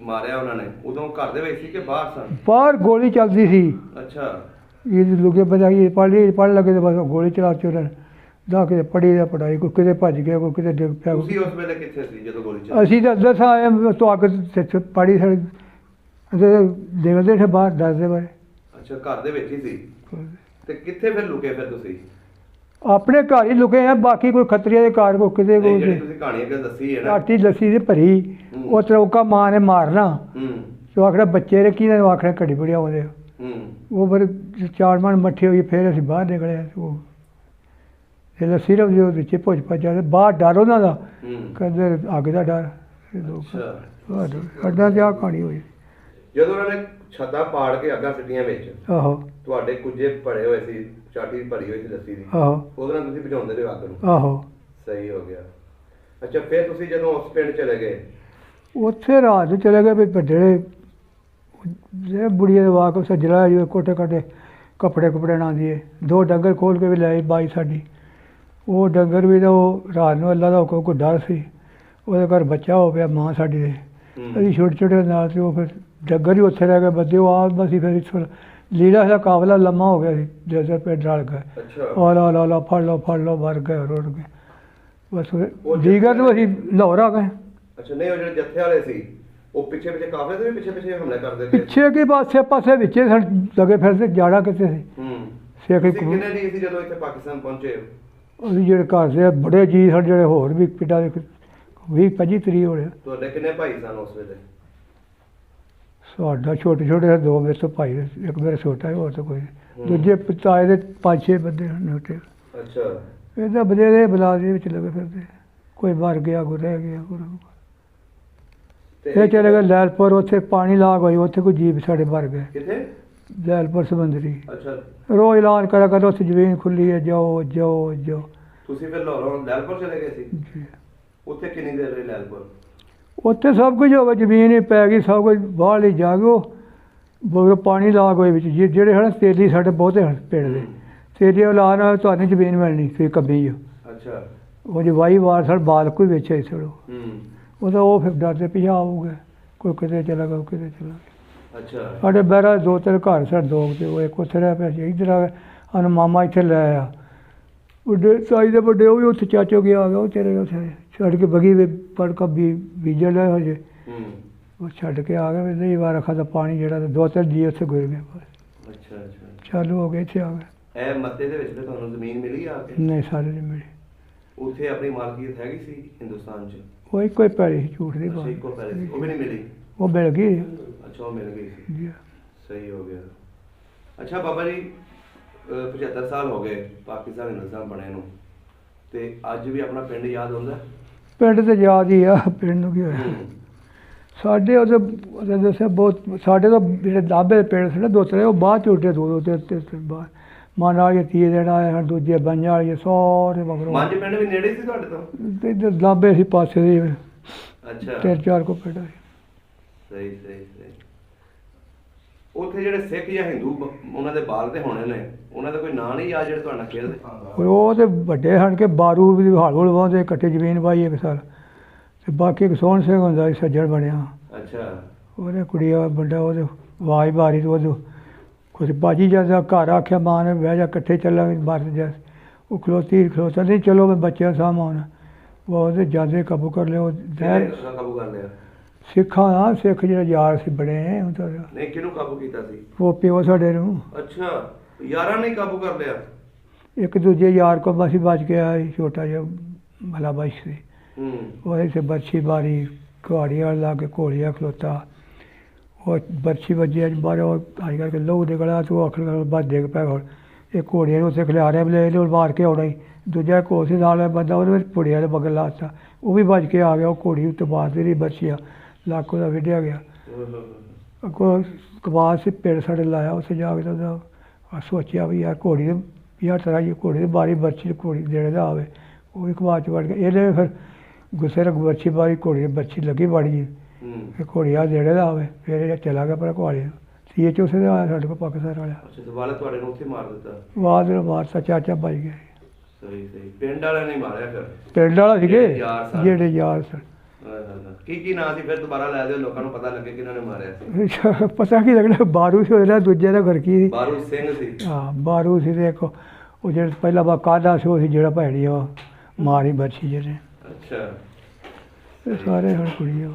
ਮਾਰਿਆ ਉਹਨਾਂ ਨੇ ਉਦੋਂ ਘਰ ਦੇ ਵਿੱਚ ਸੀ ਕਿ ਬਾਹਰ ਸਨ? ਬਾਹਰ ਗੋਲੀ ਚੱਲਦੀ ਸੀ। ਅੱਛਾ। ਇਹ ਲੁਕੇ ਬਜਾਈ ਪੜ੍ਹ ਲੱਗੇ ਤੇ ਬਸ ਗੋਲੀ ਚਲਾ ਚੁਰਨ ਦਾ ਕਿਤੇ ਪੜ੍ਹੀ ਦਾ ਪੜ੍ਹਾਈ। ਕੋਈ ਕਿਤੇ ਭੱਜ ਗਿਆ, ਕੋਈ ਕਿਤੇ ਡਿੱਗ ਪਿਆ। ਤੁਸੀਂ ਉਸ ਵੇਲੇ ਕਿੱਥੇ ਸੀ ਜਦੋਂ ਗੋਲੀ ਚੱਲੀ? ਅਸੀਂ ਤਾਂ ਅੰਦਰ ਸਾਂ ਆਏ ਤੋਂ ਅੱਗ ਪੜੀ ਸਾਡੇ ਦੇਖਦੇ ਸੀ ਬਾਹਰ ਡਰਦੇ ਬਾਰੇ। ਅੱਛਾ ਘਰ ਦੇ ਵਿੱਚ ਹੀ ਸੀ। ਤੇ ਕਿੱਥੇ ਫਿਰ ਲੁਕੇ ਫਿਰ ਤੁਸੀਂ? ਆਪਣੇ ਘਰ ਹੀ ਲੁਕੇ ਆ, ਬਾਕੀ ਕੋਈ ਖਤਰੀਏ ਦੇ ਘਰ ਕੋ ਕਿਤੇ ਨਹੀਂ, ਕੋਈ ਜਿਹੜੀ ਤੁਸੀਂ ਕਹਾਣੀ ਅੱਗੇ ਦੱਸੀ ਹੈ ਨਾ। ਘਾਟੀ ਲੱਸੀ ਦੀ ਭਰੀ, ਉਹ ਤਰੋਕਾ ਮਾਂ ਨੇ ਮਾਰਨਾ, ਤੇ ਆਖਣਾ ਬੱਚੇ ਨੇ ਕਿਹਦੇ ਨੂੰ ਆਖਣਾ ਘੜੀ ਬੜਿਆ ਆਉਂਦੇ। ਉਹ ਫਿਰ 4 ਮਣ ਮੱਠੀ ਹੋਈ, ਫਿਰ ਅਸੀਂ ਬਾਹਰ ਨਿਕਲੇ। ਉਹ ਇਹ ਲੱਸੀ ਰਵੀ ਉਹ ਵਿੱਚ ਭੁੱਜ ਭੱਜਾ, ਬਾਹਰ ਡਰ ਉਹਨਾਂ ਦਾ, ਕਹਿੰਦੇ ਅੱਗ ਦਾ ਡਰ। ਸਾਡਾ ਤੇ ਆਹ ਕਹਾਣੀ ਹੋਈ। ਜਦੋਂ ਉਹਨਾਂ ਨੇ ਛੱਤਾਂ ਪਾੜ ਕੇ ਅੱਗਾਂ ਸਿੱਟੀਆਂ ਵਿੱਚ, ਆਹੋ ਤੁਹਾਡੇ ਕੁੱਜੇ ਭਰੇ ਹੋਏ ਸੀ, ਚਾਟੀ ਭਰੀ ਹੋਈ ਸੀ ਲੱਸੀ ਦੀ, ਆਹੋ ਉਹਦੇ ਨਾਲ ਤੁਸੀਂ ਬੁਝਾਉਂਦੇ ਰਹੇ ਅੱਗ ਨੂੰ। ਆਹੋ ਸਹੀ ਹੋ ਗਿਆ। ਅੱਛਾ, ਫਿਰ ਤੁਸੀਂ ਜਦੋਂ ਉਸ ਪਿੰਡ ਚਲੇ ਗਏ? ਉੱਥੇ ਰਾਤ ਨੂੰ ਚਲੇ ਗਏ ਵੀ ਵੱਡੇ ਜਿਹੜੇ ਬੁੜੀਏ ਦੇ ਵਾਕ ਸੱਜਲਾ ਜੀ ਕੋਟੇ ਕਾਟੇ ਕੱਪੜੇ ਨਾ ਦੀਏ, 2 ਡੰਗਰ ਖੋਲ ਕੇ ਵੀ ਲੈ ਆਈ ਬਾਈ ਸਾਡੀ। ਉਹ ਡੰਗਰ ਵੀ ਤਾਂ ਉਹ ਰਾਤ ਨੂੰ ਅੱਲਾ ਦਾ ਹੁਕਮ ਕੋਈ ਡਰ ਸੀ, ਉਹਦੇ ਘਰ ਬੱਚਾ ਹੋ ਪਿਆ ਮਾਂ ਸਾਡੀ ਦੇ। ਅਸੀਂ ਛੋਟੇ ਨਾਲ ਸੀ, ਉਹ ਫਿਰ ਡੰਗਰ ਹੀ ਉੱਥੇ ਰਹਿ ਗਏ ਬੱਦੇ। ਉਹ ਆਪ ਬਸੀ ਫਿਰ ਇੱਥੋਂ ਲੀੜਾ ਦਾ ਕਾਫਲਾ ਲੰਮਾ ਹੋ ਗਿਆ ਸੀ, ਜੈਸੇ ਪਿੰਡ ਰਲ ਗਏ। ਲਾ ਫੜ ਲਓ ਮਰ ਗਏ, ਰੁੜ ਗਏ ਬਸ। ਦੀਗਰ ਨੂੰ ਅਸੀਂ ਲਾਹੌਰ ਆ ਗਏ। ਅੱਛਾ, ਨਹੀਂ ਉਹ ਜਿਹੜੇ ਜੱਥੇ ਵਾਲੇ ਸੀ ਉਹ ਪਿੱਛੇ ਕਾਫਲੇ ਦੇ ਵੀ ਪਿੱਛੇ ਹਮਲੇ ਕਰਦੇ ਸੀ? ਪਿੱਛੇ ਕੀ ਪਾਸੇ ਵਿੱਚੇ ਸਨ ਲਗੇ ਫਿਰਦੇ, ਜਾੜਾ ਕਿੱਥੇ ਸੀ। ਸਿੱਖ ਕਿੰਨੇ ਜੀ ਸੀ ਜਦੋਂ ਇੱਥੇ ਪਾਕਿਸਤਾਨ ਪਹੁੰਚੇ? ਅਸੀਂ ਜਿਹੜੇ ਘਰ ਦੇ ਬੜੇ ਜੀ ਸਨ, ਜਿਹੜੇ ਹੋਰ ਵੀ ਪਿੰਡਾਂ ਦੇ 20-25 ਤਰੀਕ ਹੋਣੇ। ਤੁਹਾਡੇ ਕਿੰਨੇ ਭਾਈ ਸਨ ਉਸ ਵੇਲੇ? ਸਾਡਾ ਛੋਟੇ 2 ਮੇਰੇ ਤੋਂ ਭਾਈ, ਇੱਕ ਮੇਰਾ ਛੋਟਾ ਹੈ, ਹੋਰ ਤਾਂ ਕੋਈ। ਦੂਜੇ ਤਾਏ ਦੇ 5-6 ਬੰਦੇ ਹਨ। ਅੱਛਾ, ਇਹਦਾ ਬਥੇਰੇ ਬਲਾਦੇ ਵਿੱਚ ਲੱਗੇ ਫਿਰਦੇ, ਕੋਈ ਮਰ ਗਿਆ, ਕੋਈ ਰਹਿ ਗਿਆ। ਇਹ ਚਲੇ ਗਏ ਲੈਲਪੁਰ, ਉੱਥੇ ਪਾਣੀ ਲਾਗ ਹੋਈ, ਉੱਥੇ ਕੋਈ ਜੀਵ ਸਾਡੇ ਮਰ ਗਏ। ਕਿੱਥੇ? ਲੈਲਪੁਰ ਸਮੁੰਦਰੀ। ਅੱਛਾ, ਰੋਜ਼ ਐਲਾਨ ਕਰਿਆ ਕਰ ਉੱਥੇ ਜ਼ਮੀਨ ਖੁੱਲੀ ਹੈ, ਜਾਓ। ਤੁਸੀਂ ਫਿਰ ਲਾਹੌਰੋਂ ਲੈਲਪੁਰ ਚਲੇ ਗਏ ਸੀ? ਜੀ। ਉੱਥੇ ਕਿੰਨੀ ਦੇਰ ਰਹੇ ਲੈਲਪੁਰ? ਉੱਥੇ ਸਭ ਕੁਝ ਹੋ ਗਿਆ, ਜ਼ਮੀਨ ਹੀ ਪੈ ਗਈ, ਸਭ ਕੁਝ ਬਾਹਰ ਲਈ ਜਾ ਗਏ। ਪਾਣੀ ਲਾਗ ਹੋਏ ਵਿੱਚ ਜਿਹੜੇ ਹਨ ਤੇਲੀ ਸਾਡੇ ਬਹੁਤੇ ਹਨ ਪਿੰਡ ਦੇ, ਤੇਲੀ ਲਾ ਨਾਲ ਤੁਹਾਨੂੰ ਜ਼ਮੀਨ ਮਿਲਣੀ, ਤੁਸੀਂ ਕੱਬੀ। ਅੱਛਾ, ਉਹ ਜੀ ਵਾਈ ਵਾਰ ਸੜ ਬਾਲ ਕੋਈ ਵੇਚਿਆ ਸੀ ਉਹਦਾ, ਉਹ ਫਿਰ ਡਰਦੇ ਪਿਛਾ ਆਊਗੇ, ਕੋਈ ਕਿਤੇ ਚਲਾ ਗਿਆ, ਕਿਤੇ ਚਲਾ ਗਿਆ। ਅੱਛਾ, ਸਾਡੇ ਬਹਿਰਾ 2-3 ਘਰ ਸਾਡੇ 2 ਤੇ ਉਹ ਇੱਕ ਉੱਥੇ ਰਹਿ ਪਿਆ ਸੀ। ਇੱਧਰ ਆ ਗਿਆ ਸਾਨੂੰ ਮਾਮਾ ਇੱਥੇ ਲੈ ਆਇਆ, ਵੱਡੇ ਸਾਈ ਦੇ ਵੱਡੇ, ਉਹ ਵੀ ਉੱਥੇ ਚਾਚੋ ਗਿਆ ਆ ਗਿਆ, ਉਹ ਚਲੇ ਗਏ ਉੱਥੇ ਛੱਡ ਕੇ ਬਗੀ ਵੀ ਪੜਕਾ ਬੀਜਣ ਲੈ ਹੋ ਜੇ, ਉਹ ਛੱਡ ਕੇ ਆ ਗਿਆ। ਨਹੀਂ ਵਾਰ ਰੱਖਾ ਤਾਂ ਪਾਣੀ ਜਿਹੜਾ 2-3 ਜੀ ਉੱਥੇ ਗੁਰ ਗਏ ਬਸ। ਅੱਛਾ, ਚਾਲੂ ਹੋ ਗਏ, ਇੱਥੇ ਆ ਗਏ। ਇਹ ਮੱਤੇ ਦੇ ਵਿੱਚ ਤੇ ਤੁਹਾਨੂੰ ਜ਼ਮੀਨ ਮਿਲੀ ਆ ਕੇ? ਨਹੀਂ, ਸਾਰੇ ਨਹੀਂ ਮਿਲੀ। ਉੱਥੇ ਆਪਣੀ ਮਾਲਕੀਅਤ ਹੈਗੀ ਸੀ ਹਿੰਦੁਸਤਾਨ 'ਚ? ਉਹ ਇੱਕੋ ਹੀ ਪੈਲੀ ਸੀ, ਝੂਠ ਦੀ ਬਾਤ। ਇੱਕੋ ਪੈਲੀ ਸੀ, ਉਹ ਵੀ ਨਹੀਂ ਮਿਲੀ? ਉਹ ਮਿਲ ਗਈ। ਅੱਛਾ, ਉਹ ਮਿਲ ਗਈ ਸੀ। ਜੀ, ਸਹੀ ਹੋ ਗਿਆ। ਅੱਛਾ ਬਾਬਾ ਜੀ, 75 ਸਾਲ ਹੋ ਗਏ ਪਾਕਿਸਤਾਨ ਹਿੰਦੁਸਤਾਨ ਬਣੇ ਨੂੰ, ਤੇ ਅੱਜ ਵੀ ਆਪਣਾ ਪਿੰਡ ਯਾਦ ਆਉਂਦਾ? ਪਿੰਡ ਤੇ ਯਾਦ ਹੀ ਆ, ਪਿੰਡ ਨੂੰ ਕੀ ਹੋਇਆ। ਸਾਡੇ ਉਹਦੇ ਦੱਸਿਆ ਬਹੁਤ, ਸਾਡੇ ਤਾਂ ਜਿਹੜੇ ਦਾਬੇ ਪਿੰਡ ਸੀ ਨਾ 2-3, ਉਹ ਬਾਅਦ ਚ ਉੱਠੇ 2-3 ਬਾਅਦ। ਮਨ ਵਾਲੀਏ 30 ਦਿਨ ਆਏ ਹਨ, ਦੂਜੇ ਬੰਜਾਂ ਵਾਲੀਏ ਸਾਰੇ ਮਗਰੋਂ। ਮੰਝ ਪਿੰਡ ਵੀ ਨੇੜੇ ਸੀ ਤੁਹਾਡੇ ਤੋਂ? ਤੇ ਇੱਧਰ ਦਾਬੇ ਸੀ ਪਾਸੇ ਦੇ। ਅੱਛਾ, 3-4 ਕੋ ਪਿੰਡ ਸੀ। ਸਹੀ। ਉੱਥੇ ਜਿਹੜੇ ਸਿੱਖ ਜਾਂ ਹਿੰਦੂ ਉਹਨਾਂ ਦੇ ਬਾਲ ਤੇ ਹੋਣੇ ਨੇ, ਉਹਨਾਂ ਦਾ ਕੋਈ ਨਾਂ ਨਹੀਂ ਆ ਜਿਹੜੇ ਤੁਹਾਡੇ ਨਾਲ ਖੇਡਦੇ? ਉਹ ਤੇ ਵੱਡੇ ਹਨ ਕਿ ਬਾਰੂ ਵੀ ਹਾਲ ਵਾਹੁੰਦੇ, ਇਕੱਠੇ ਜ਼ਮੀਨ ਵਾਹੀ ਇੱਕ ਸਾਲ। ਤੇ ਬਾਕੀ ਇੱਕ ਸੋਹਣ ਸਿੰਘ ਹੁੰਦਾ ਸੀ, ਸੱਜਣ ਬਣਿਆ। ਅੱਛਾ, ਉਹਦੇ ਕੁੜੀਆ ਮੁੰਡਾ, ਉਹਦੇ ਆਵਾਜ਼ ਮਾਰੀ ਤੇ ਉਹਦੇ ਕੁਛ ਬਾਜੀ ਜਾਂਦਾ, ਘਰ ਆਖਿਆ ਮਾਂ ਨੇ ਬਹਿ ਜਾ, ਇਕੱਠੇ ਚੱਲਾਂਗੇ ਬਾਹਰ ਜਾ। ਉਹ ਖਲੋਤਾ ਨਹੀਂ, ਚਲੋ ਮੈਂ ਬੱਚਿਆਂ ਸਾਹਮਣੇ ਆਉਣਾ। ਉਹ ਉਹਦੇ ਜਾਂਦੇ ਕਾਬੂ ਕਰ ਲਿਆ। ਉਹ ਕਾਬੂ ਕਰ ਲਿਆ? ਸਿੱਖਾਂ ਸਿੱਖ ਜਿਹੜੇ ਯਾਰ ਸੀ ਬੜੇ। ਨਹੀਂ, ਕਿਹਨੂੰ ਕਾਬੂ ਕੀਤਾ ਸੀ? ਉਹ ਪਿਓ ਸਾਡੇ ਨੂੰ। ਅੱਛਾ, ਯਾਰਾਂ ਨੇ ਕਾਬੂ ਕਰ ਲਿਆ? ਇੱਕ ਦੂਜੇ ਯਾਰ ਕੋਲ ਅਸੀਂ ਬਚ ਗਿਆ, ਛੋਟਾ ਜਿਹਾ ਮਲਾ ਬਾਈਸ਼ ਸੀ। ਉਹਦੇ ਤੇ ਬਰਛੀ ਮਾਰੀ, ਕੁਹਾੜੀਆਂ ਲਾ ਕੇ ਘੋੜੀਆਂ ਖਲੋਤਾ। ਉਹ ਬਰਛੀ ਵੱਜੀ ਅੱਜ ਬਾਹਰੋਂ, ਅੱਜ ਕਰਕੇ ਲਹੂ ਨਿਕਲਿਆ, ਤੇ ਉਹ ਆਖਰ ਬਾਅਦ ਡਿੱਗ ਪਿਆ। ਹੁਣ ਇਹ ਘੋੜੀਆਂ ਨੂੰ ਉੱਥੇ ਖਿਲਾਰਿਆ ਲੈ ਲਿਓ, ਮਾਰ ਕੇ ਆਉਣਾ ਹੀ। ਦੂਜਾ ਘੋੜ ਸੀ ਨਾਲ ਬੰਦਾ, ਉਹਦੇ ਵਿੱਚ ਪੁੜੀਆਂ ਦੇ ਬਗਲ ਲਾਤਾ, ਉਹ ਵੀ ਬਚ ਕੇ ਆ ਗਿਆ। ਉਹ ਘੋੜੀ ਉੱਤੇ ਮਾਰਦੀ ਰਹੀ, ਬਰਛੀਆਂ ਲੱਕ ਉਹਦਾ ਵਿੱਢਿਆ ਗਿਆ। ਅੱਗੋਂ ਕਬਾਸ ਸੀ ਪਿੰਡ ਸਾਡੇ ਲਾਇਆ, ਉੱਥੇ ਜਾ ਕੇ ਉਹਦਾ ਸੋਚਿਆ ਵੀ ਯਾਰ ਘੋੜੀ ਦੇ ਯਾਰ ਤਰ੍ਹਾਂ ਜੀ ਘੋੜੀ ਦੀ ਬਾਰੀ ਬਰਛੀ ਘੋੜੀ ਦੇਣੇ ਦਾ ਆਵੇ, ਉਹ ਵੀ ਕਬਾਸ 'ਚ ਵੜ ਗਿਆ। ਇਹਨੇ ਫਿਰ ਗੁੱਸੇ ਨਾਲ ਬਰਛੀ ਬਾਰੀ ਘੋੜੀ ਦੀ ਬਰਛੀ ਲੱਗੀ ਵੜੀ ਜੀ, ਫਿਰ ਘੋੜੀ ਆ ਦੇਣੇ ਦਾ ਆਵੇ। ਫਿਰ ਇਹ ਚਲਾ ਗਿਆ ਪਰ ਘੋੜੀ ਸੀ ਚ ਉਸੇ ਦਾ ਆਇਆ ਸਾਡੇ ਕੋਲ ਪਾਕਿਸਤਾਨ ਵਾਲਾ। ਦੁਬਾਰਾ ਤੁਹਾਡੇ ਨੂੰ ਉੱਥੇ ਮਾਰ ਦਿੱਤਾ? ਬਾਅਦ ਵਿੱਚ ਮਾਰਤਾ, ਚਾਚਾ ਬਚ ਗਿਆ। ਸਹੀ। ਪਿੰਡ ਵਾਲਿਆਂ ਨੇ ਮਾਰਿਆ? ਫਿਰ ਪਿੰਡ ਵਾਲਾ ਸੀਗੇ ਜਿਹੜੇ ਯਾਰ ਸਨ। ਕੀ ਨਾਂ ਸੀ ਫਿਰ? ਦੁਬਾਰਾ ਲੈ ਦਿਓ, ਲੋਕਾਂ ਨੂੰ ਪਤਾ ਲੱਗੇ ਕਿਹਨਾਂ ਨੇ ਮਾਰਿਆ ਸੀ। ਪਤਾ ਕੀ ਲੱਗਣਾ, ਬਾਰੂ ਸੀ ਉਹਦਾ, ਦੂਜੇ ਦਾ ਘਰ ਕੀ ਸੀ, ਬਾਰੂ ਸਿੰਘ ਸੀ। ਹਾਂ, ਬਾਰੂ ਸੀ। ਦੇਖੋ ਉਹ ਜਿਹੜਾ ਪਹਿਲਾਂ ਬਾ ਕਾਦਾ ਸੀ, ਉਹ ਸੀ ਜਿਹੜਾ ਭੈੜੀ ਉਹ ਮਾਰੀ ਬਰਛੀ ਜਿਹੜੇ। ਅੱਛਾ, ਇਹ ਸਾਰੇ ਹੁਣ ਕੁੜੀਆਂ।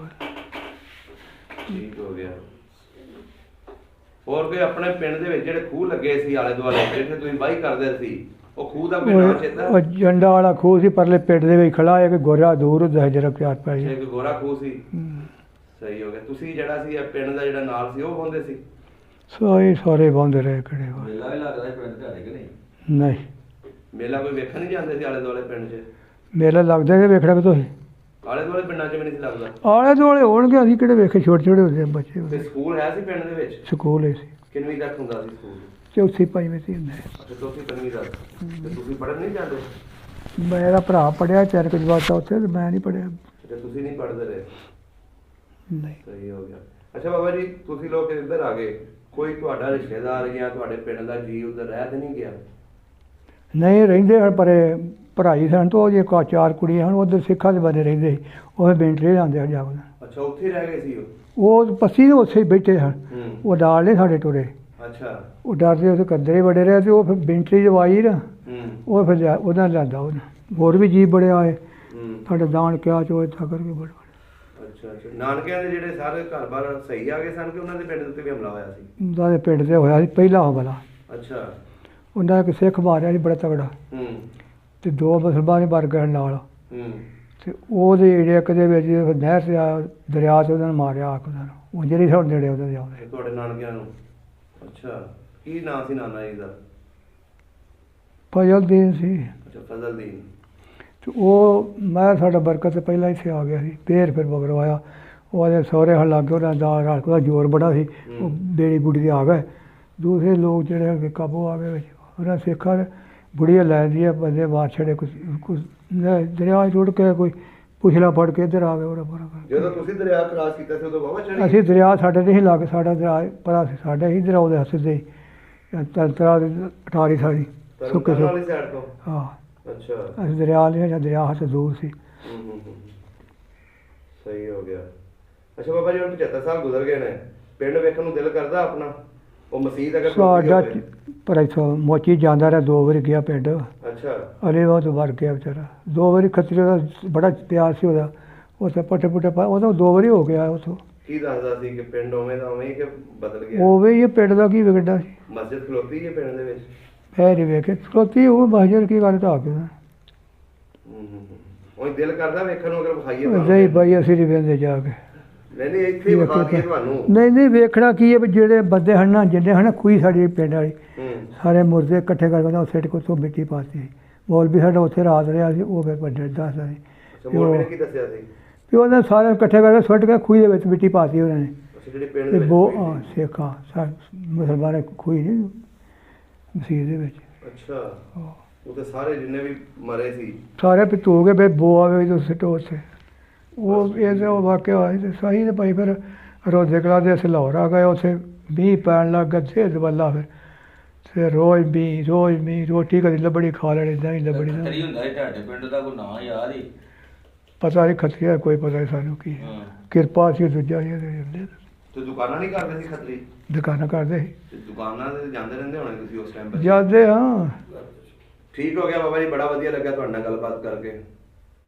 ਠੀਕ ਹੋ ਗਿਆ। ਹੋਰ ਕੋਈ ਆਪਣੇ ਪਿੰਡ ਦੇ ਵਿੱਚ ਜਿਹੜੇ ਖੂਹ ਲੱਗੇ ਸੀ ਆਲੇ ਦੁਆਲੇ, ਜਿੱਥੇ ਤੁਸੀਂ ਵਾਹੀ ਕਰਦੇ ਸੀ, ਉਹ ਖੂਹ ਦਾ ਕੋਈ ਨਾਮ ਚੇਤਾ? ਉਹ ਜੰਡਾ ਵਾਲਾ ਖੂਹ ਸੀ, ਪਰਲੇ ਪਿੰਡ ਦੇ ਵਿੱਚ ਖੜਾ ਹੈ ਕਿ ਗੋਰਾ ਦੂਰ ਹੁੰਦਾ ਜਰਾ ਪਿਆਰ ਪਾਈ। ਇੱਕ ਗੋਰਾ ਖੂਹ ਸੀ। ਸਹੀ ਹੋ ਗਿਆ। ਤੁਸੀਂ ਜਿਹੜਾ ਸੀ ਪਿੰਡ ਦਾ ਜਿਹੜਾ ਨਾਲ ਸੀ ਉਹ ਪਾਉਂਦੇ ਸੀ? ਸਾਰੇ ਪਾਉਂਦੇ ਰਹੇ ਕਿਹੜੇ ਮੇਲਾ ਵੀ ਲੱਗਦਾ ਪਿੰਡ ਤੁਹਾਡੇ ਕਿ ਨਹੀਂ? ਨਹੀਂ, ਮੇਲਾ ਕੋਈ ਵੇਖਣ ਨਹੀਂ ਜਾਂਦੇ ਸੀ ਆਲੇ ਦੁਆਲੇ ਪਿੰਡ 'ਚ? ਮੇਲਾ ਲੱਗਦਾ ਸੀ, ਵੇਖਣਾ ਕਿ ਤੁਸੀਂ? ਆਲੇ ਦੁਆਲੇ ਪਿੰਡਾਂ 'ਚ ਵੀ ਨਹੀਂ ਸੀ ਲੱਗਦਾ? ਆਲੇ ਦੁਆਲੇ ਹੋਣਗੇ, ਅਸੀਂ ਕਿਹੜੇ ਵੇਖੇ, ਛੋਟੇ ਛੋਟੇ ਹੁੰਦੇ ਬੱਚੇ। ਤੇ ਸਕੂਲ ਹੈ ਸੀ ਪਿੰਡ ਦੇ ਵਿੱਚ? ਸਕੂਲ ਹੀ ਸੀ। ਕਿੰਨਵੀਂ ਤੱਕ ਹੁੰਦਾ ਸੀ ਸਕੂਲ? ਚੌਥੀ ਪੰਜਵੀਂ ਸੀ ਹੁੰਦੇ। ਅੱਛਾ, ਚੌਥੀ ਪੰਜਵੀਂ ਤੱਕ। ਤੇ ਤੁਸੀਂ ਪੜ੍ਹਨ ਨਹੀਂ ਜਾਂਦੇ? ਮੇਰਾ ਭਰਾ ਪੜ੍ਹਿਆ 4 ਕੁ ਜਮਾਤਾਂ ਉੱਥੇ, ਤੇ ਮੈਂ ਨਹੀਂ ਪੜ੍ਹਿਆ। ਅੱਛਾ, ਤੁਸੀਂ ਨਹੀਂ ਪੜ੍ਹਦੇ ਰਹੇ? ਨਹੀਂ। ਸਹੀ ਹੋ ਗਿਆ। ਅੱਛਾ ਬਾਬਾ ਜੀ, ਤੁਸੀਂ ਲੋਕ ਇੱਧਰ ਆ ਗਏ, ਕੋਈ ਤੁਹਾਡਾ ਰਿਸ਼ਤੇਦਾਰ ਜਾਂ ਤੁਹਾਡੇ ਪਿੰਡ ਦਾ ਜੀ ਉੱਧਰ ਰਹਿ ਤੇ ਨਹੀਂ ਗਿਆ? ਨਹੀਂ, ਰਹਿੰਦੇ ਹਨ, ਪਰ ਭਰਾਈ ਸਨ ਤੋਂ ਜੇ 4 ਕੁੜੀਆਂ ਹਨ ਉੱਧਰ ਸਿੱਖਾਂ ਦੇ ਬੰਦੇ ਰਹਿੰਦੇ ਸੀ, ਉਹ ਬੈਂਟਰੇ ਜਾਂਦੇ ਹਨ ਜਾ ਕੇ। ਅੱਛਾ, ਉੱਥੇ ਰਹਿ ਗਏ ਸੀ ਉਹ ਪੱਸੀ ਦੇ ਉੱਥੇ ਹੀ ਬੈਠੇ ਸਨ। ਉਹ ਡਾਲ ਨੇ ਸਾਡੇ ਟੁਰੇ। ਅੱਛਾ। ਉਹ ਡਰਦੇ ਉੱਥੇ ਕੰਦਰੇ ਬੜੇ ਰਹੇ, ਤੇ ਉਹ ਫਿਰ ਬੈਂਟਰੀ ਜਵਾਈ ਨਾ, ਉਹ ਫਿਰ ਉਹਨਾਂ ਲਿਆਂਦਾ ਉਹਨੇ। ਹੋਰ ਵੀ ਜੀ ਬੜੇ ਆਏ ਸਾਡੇ ਦਾਣ ਕਿਆ ਚੋ ਇੱਥਾ ਕਰਕੇ ਬੜੇ। ਅੱਛਾ ਅੱਛਾ। ਨਾਨਕਿਆਂ ਦੇ ਜਿਹੜੇ ਸਾਰੇ ਘਰ ਬਾਰ ਸਹੀ ਆ ਗਏ ਸਨ ਕਿ ਉਹਨਾਂ ਦੇ ਪਿੰਡ ਉੱਤੇ ਵੀ ਹਮਲਾ ਹੋਇਆ ਸੀ? ਉਹਨਾਂ ਦੇ ਪਿੰਡ 'ਤੇ ਹੋਇਆ ਸੀ ਪਹਿਲਾ ਹਮਲਾ। ਅੱਛਾ। ਉਹਨਾਂ ਇੱਕ ਸਿੱਖ ਮਾਰਿਆ ਸੀ ਬੜਾ ਤਗੜਾ, ਤੇ 2 ਮੁਸਲਮਾਨ ਮਰ ਗਏ ਨਾਲ। ਤੇ ਉਹਦੇ ਜਿਹੜੇ ਇੱਕ ਦੇ ਵਿੱਚ ਨਹਿਰ 'ਤੇ ਦਰਿਆ 'ਚ ਉਹਨਾਂ ਨੂੰ ਮਾਰਿਆ ਆ ਕੇ ਉਹਨਾਂ ਨੂੰ, ਉਹ ਜਿਹੜੀ ਸਾਡੇ ਨੇੜੇ ਉਹਦੇ ਦੇ ਆਉਂਦੇ। ਤੁਹਾਡੇ ਨਾਨਕਿਆਂ ਨੂੰ? ਅੱਛਾ, ਕੀ ਨਾਂ ਸੀ ਨਾਨਾ ਜੀ ਦਾ? ਫਜ਼ਲਦੀਨ ਸੀ। ਅੱਛਾ, ਫਜ਼ਲਦੀਨ। ਤੇ ਉਹ ਮੈਂ ਸਾਡਾ ਬਰਕਤ ਤੋਂ ਪਹਿਲਾਂ ਇੱਥੇ ਆ ਗਿਆ ਸੀ, ਫਿਰ ਮਗਰੋਂ ਆਇਆ। ਉਹਦੇ ਸਹੁਰੇ ਹਣ ਲੱਗ ਗਏ, ਉਹਨਾਂ ਦਾ ਰਲ ਉਹਦਾ ਜ਼ੋਰ ਬੜਾ ਸੀ। ਉਹ ਬੇੜੀ ਬੁੜੀ ਦੇ ਆ ਗਏ, ਦੂਸਰੇ ਲੋਕ ਜਿਹੜੇ ਹੈਗੇ ਕਾਬੂ ਆ ਗਏ ਵਿੱਚ। ਉਹਨਾਂ ਸਿੱਖਾਂ ਨੇ ਬੁੜੀਆਂ ਲੈ ਦੀਆਂ, ਬੰਦੇ ਮਾਰ ਛੜੇ, ਕੁਛ ਦਰਿਆ 'ਚ ਰੁੜ ਕੇ ਕੋਈ ਪੁਛਲਾ ਫੜ ਕੇ ਇੱਧਰ ਆ ਗਏ। ਉਹਦਾ ਪਰਾ ਜਦੋਂ ਤੁਸੀਂ ਦਰਿਆ ਕ੍ਰਾਸ ਕੀਤਾ ਸੀ ਉਦੋਂ ਬਾਬਾ ਚੜੀ? ਅਸੀਂ ਦਰਿਆ ਸਾਡੇ ਨਹੀਂ ਸੀ ਲੱਗ, ਸਾਡਾ ਦਰਿਆ ਪਰਾ ਸੀ, ਸਾਡੇ ਹੀ ਦਰਿਆ ਉਹਦੇ ਸਿੱਧੇ ਤਰਾ ਦੀ ਅਟਾਰੀ ਸਾਡੀ ਸੁੱਕੇ ਵਾਲੀ ਸਾਈਡ ਤੋਂ। ਹਾਂ। ਅੱਛਾ। ਅਸੀਂ ਦਰਿਆ ਨਹੀਂ, ਜਾਂ ਦਰਿਆ ਹੱਥ ਦੂਰ ਸੀ। ਸਹੀ ਹੋ ਗਿਆ। ਅੱਛਾ ਬਾਬਾ ਜੀ, ਹੁਣ 75 ਸਾਲ ਗੁਜ਼ਰ ਗਏ ਨੇ, ਪਿੰਡ ਵੇਖਣ ਨੂੰ ਦਿਲ ਕਰਦਾ ਆਪਣਾ? ਉਹ ਮਸਜਿਦ ਅਗਰ ਸਾਡਾ ਪਰ ਇੱਥੋਂ ਮੋਚੀ ਜਾਂਦਾ ਰਿਹਾ, 2 ਵਾਰੀ ਗਿਆ ਪਿੰਡ। ਅੱਛਾ। ਅਲੇ ਉਹ ਤੋਂ ਵਰ ਗਿਆ ਵਿਚਾਰਾ, 2 ਵਾਰੀ ਖਤਰੇ ਦਾ ਬੜਾ ਪਿਆਰ ਸੀ ਉਹਦਾ, ਉੱਥੇ ਪੱਠੇ ਪੁੱਠੇ ਪਾ, ਉਹ ਤਾਂ 2 ਵਾਰੀ ਹੋ ਗਿਆ ਉੱਥੋਂ। ਕੀ ਦੱਸਦਾ ਸੀ ਕਿ ਪਿੰਡ ਉਵੇਂ ਦਾ ਉਵੇਂ ਹੀ ਕਿ ਬਦਲ ਗਿਆ? ਉਵੇਂ ਹੀ ਪਿੰਡ ਦਾ ਕੀ ਵਿਗੜਦਾ ਸੀ? ਮਸਜਿਦ ਖਲੋਤੀ ਹੈ ਪਿੰਡ ਦੇ ਵਿੱਚ? ਮੈਂ ਨਹੀਂ ਵੇਖੇ ਖਲੋਤੀ, ਉਹ ਮਸਜਿਦ ਕੀ ਗੱਲ ਢਾਹ ਕੇ। ਉਹ ਦਿਲ ਕਰਦਾ ਵੇਖਣ ਨੂੰ, ਅਗਰ ਵਿਖਾਈਏ ਨਹੀਂ ਬਾਈ, ਅਸੀਂ ਨਹੀਂ ਵੇਖਦੇ ਜਾ ਕੇ। ਨਹੀਂ, ਇੱਥੇ ਵਿਖਾ ਦਈਏ ਤੁਹਾਨੂੰ। ਨਹੀਂ ਵੇਖਣਾ ਕੀ ਹੈ ਵੀ ਜਿਹੜੇ ਬੰਦੇ ਹਨ ਨਾ, ਜਿੰਨੇ ਹਨ ਖੂਹੀ ਸਾਡੀ ਪਿੰਡ ਵਾਲੀ, ਸਾਰੇ ਮੁਰਦੇ ਇਕੱਠੇ ਕਰਕੇ ਉਹ ਸਿੱਟ ਕੇ ਉੱਥੋਂ ਮਿੱਟੀ ਪਾਤੀ। ਮੌਲਵੀ ਸਾਡਾ ਉੱਥੇ ਰਾਤ ਰਿਹਾ ਸੀ, ਉਹ ਫਿਰ ਵੱਡੇ ਦੱਸਦਾ ਸੀ। ਮੌਲਵੀ ਨੇ ਕੀ ਦੱਸਿਆ ਸੀ? ਵੀ ਉਹਨਾਂ ਸਾਰੇ ਇਕੱਠੇ ਕਰਕੇ ਸੁੱਟ ਕੇ ਖੂਹੀ ਦੇ ਵਿੱਚ ਮਿੱਟੀ ਪਾਤੀ ਉਹਨਾਂ ਨੇ। ਜਿਹੜੇ ਪਿੰਡ ਦੇ ਵਿੱਚ ਸਿੱਖਾਂ ਮੁਸਲਮਾਨ ਖੂਹੀ ਨਹੀਂ ਮਸੀਤ ਦੇ ਵਿੱਚ। ਅੱਛਾ। ਉਹ ਤੇ ਸਾਰੇ ਜਿੰਨੇ ਵੀ ਮਰੇ ਸੀ ਸਾਰੇ ਪਿੱਤੂ ਕੇ ਬੋ ਆਵੇ ਜਦੋਂ ਸਿੱਟੋ ਉੱਥੇ। ਉਹ ਇਹ ਵਾਕਿਆ ਹੋਇਆ ਤੇ ਸਹੀ। ਤੇ ਭਾਈ ਫਿਰ ਰੋਜ਼ੇ ਕਲਾ ਦੇ ਅਸੀਂ ਲਾਹੌਰ ਆ ਗਏ, ਉੱਥੇ ਮੀਂਹ ਪੈਣ ਲੱਗ ਗਿਆ ਸੇ ਦਵਾਲਾ। ਫਿਰ ਰੋਜ਼ ਮੀਂਹ ਰੋਟੀ ਕਦੀ ਲੱਭਣੀ ਖਾ ਲੈਣੀ, ਇੱਦਾਂ ਹੀ ਲੱਭਣੀ। ਖੱਤਰੀ ਹੁੰਦਾ ਹੈ ਤੁਹਾਡੇ ਪਿੰਡ ਦਾ ਕੋਈ ਨਾਂ ਯਾਦ ਹੀ? ਪਤਾ ਨਹੀਂ ਖੱਤਰੀ ਕੋਈ ਪਤਾ ਨਹੀਂ ਸਾਨੂੰ ਕੀ ਕਿਰਪਾ ਸੀ ਦੂਜਾ ਹੀ। ਤੇ ਦੁਕਾਨਾਂ ਨਹੀਂ ਕਰਦੇ ਸੀ ਖੱਤਰੀ? ਦੁਕਾਨਾਂ ਕਰਦੇ ਸੀ। ਦੁਕਾਨਾਂ ਤੇ ਜਾਂਦੇ ਰਹਿੰਦੇ ਹੋਣੇ ਤੁਸੀਂ ਉਸ ਟਾਈਮ? ਜਾਂਦੇ ਹਾਂ। ਠੀਕ ਹੋ ਗਿਆ ਬਾਬਾ ਜੀ, ਬੜਾ ਵਧੀਆ ਲੱਗਾ ਤੁਹਾਡੇ ਨਾਲ ਗੱਲਬਾਤ ਕਰਕੇ।